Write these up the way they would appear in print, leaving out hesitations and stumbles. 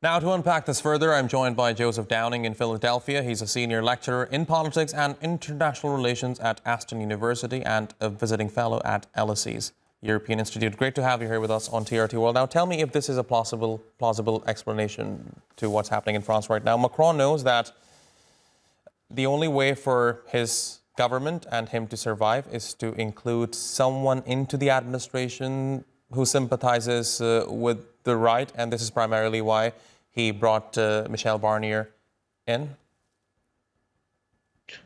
Now, to unpack this further, I'm joined by Joseph Downing in Philadelphia. He's a senior lecturer in politics and international relations at Aston University and a visiting fellow at LSE's European Institute. Great to have you here with us on TRT World. Now, tell me if this is a plausible explanation to what's happening in France right now. Macron knows that the only way for his government and him to survive is to include someone into the administration who sympathizes with the right, and this is primarily why he brought Michel Barnier in.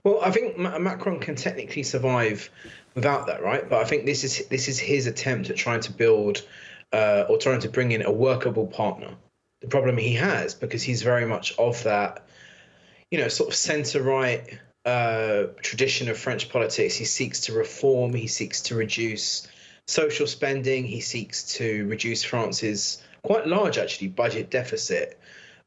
Well, I think Macron can technically survive without that, right? But I think this is his attempt at trying to build or trying to bring in a workable partner. The problem he has, because he's very much of that, sort of centre-right tradition of French politics. He seeks to reform. He seeks to reduce social spending. He seeks to reduce France's quite large, actually, budget deficit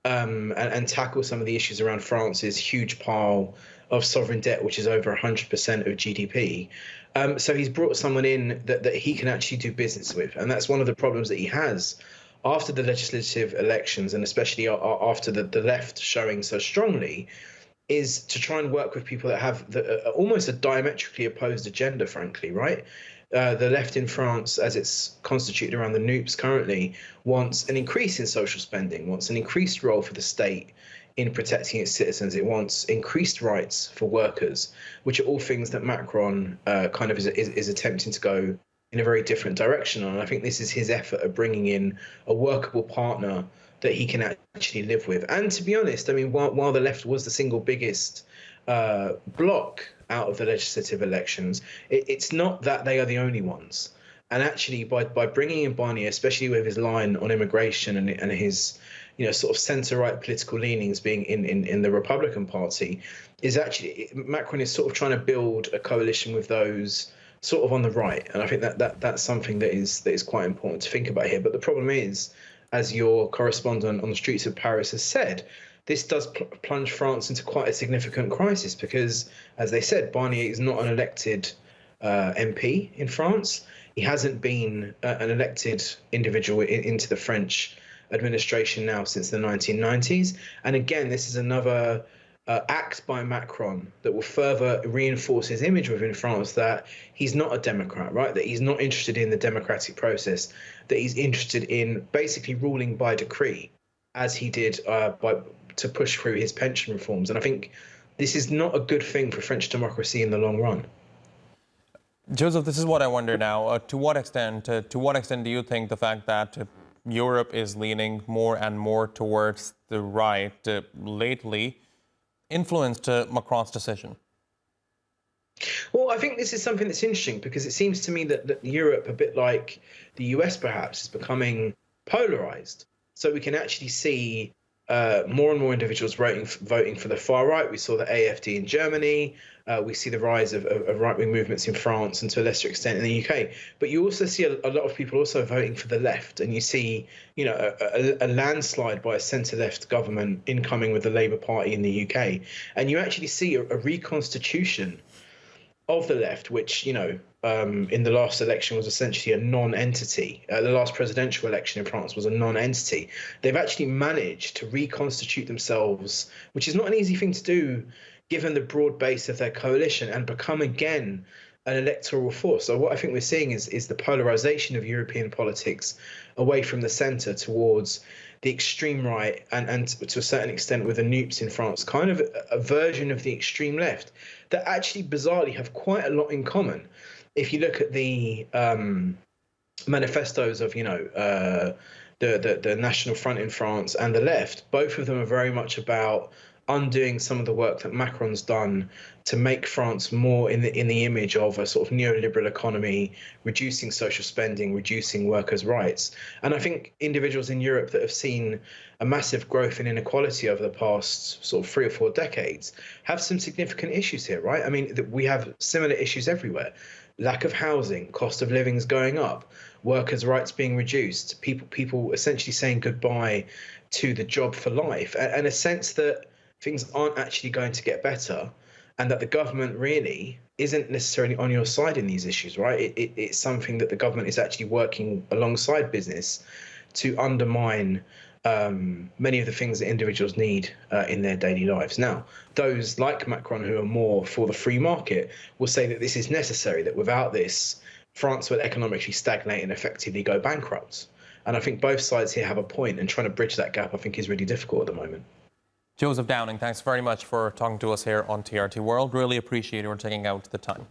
and tackle some of the issues around France's huge pile of sovereign debt, which is over 100% of GDP. So he's brought someone in that he can actually do business with. And that's one of the problems that he has after the legislative elections, and especially after the left showing so strongly, is to try and work with people that have almost a diametrically opposed agenda, frankly, right? The left in France, as it's constituted around the NUPES currently, wants an increase in social spending, wants an increased role for the state in protecting its citizens. It wants increased rights for workers, which are all things that Macron kind of is attempting to go in a very different direction on. And I think this is his effort of bringing in a workable partner that he can actually live with. And to be honest, I mean, while the left was the single biggest bloc out of the legislative elections, it's not that they are the only ones. And actually, by bringing in Barnier, especially with his line on immigration and his sort of centre-right political leanings being in the Republican Party, is actually Macron is sort of trying to build a coalition with those sort of on the right. And I think that's something that is quite important to think about here. But the problem is, as your correspondent on the streets of Paris has said, this does plunge France into quite a significant crisis because, as they said, Barnier is not an elected MP in France. He hasn't been an elected individual into the French administration now since the 1990s. And again, this is another act by Macron that will further reinforce his image within France that he's not a Democrat, right? That he's not interested in the democratic process, that he's interested in basically ruling by decree, as he did to push through his pension reforms. And I think this is not a good thing for French democracy in the long run. Joseph, this is what I wonder now. To what extent do you think the fact that Europe is leaning more and more towards the right lately influenced Macron's decision? Well, I think this is something that's interesting because it seems to me that Europe, a bit like the US perhaps, is becoming polarized. So we can actually see more and more individuals voting for the far right. We saw the AfD in Germany. We see the rise of right-wing movements in France and to a lesser extent in the UK. But you also see a lot of people also voting for the left. And you see, a landslide by a centre-left government incoming with the Labour Party in the UK. And you actually see a reconstitution of the left, which, in the last election was essentially a non-entity. The last presidential election in France was a non-entity. They've actually managed to reconstitute themselves, which is not an easy thing to do, given the broad base of their coalition, and become again an electoral force. So what I think we're seeing is the polarization of European politics away from the centre towards the extreme right, and to a certain extent with the NUPES in France, kind of a version of the extreme left that actually bizarrely have quite a lot in common. If you look at the manifestos of, the National Front in France and the left, both of them are very much about undoing some of the work that Macron's done to make France more in the image of a sort of neoliberal economy, reducing social spending, reducing workers' rights. And I think individuals in Europe that have seen a massive growth in inequality over the past sort of 3 or 4 decades have some significant issues here, right? I mean, we have similar issues everywhere. Lack of housing, cost of living is going up, workers' rights being reduced, people essentially saying goodbye to the job for life, and a sense that things aren't actually going to get better, and that the government really isn't necessarily on your side in these issues, right? It's something that the government is actually working alongside business to undermine many of the things that individuals need in their daily lives. Now, those like Macron who are more for the free market will say that this is necessary, that without this, France would economically stagnate and effectively go bankrupt. And I think both sides here have a point, and trying to bridge that gap, I think, is really difficult at the moment. Joseph Downing, thanks very much for talking to us here on TRT World. Really appreciate your taking out the time.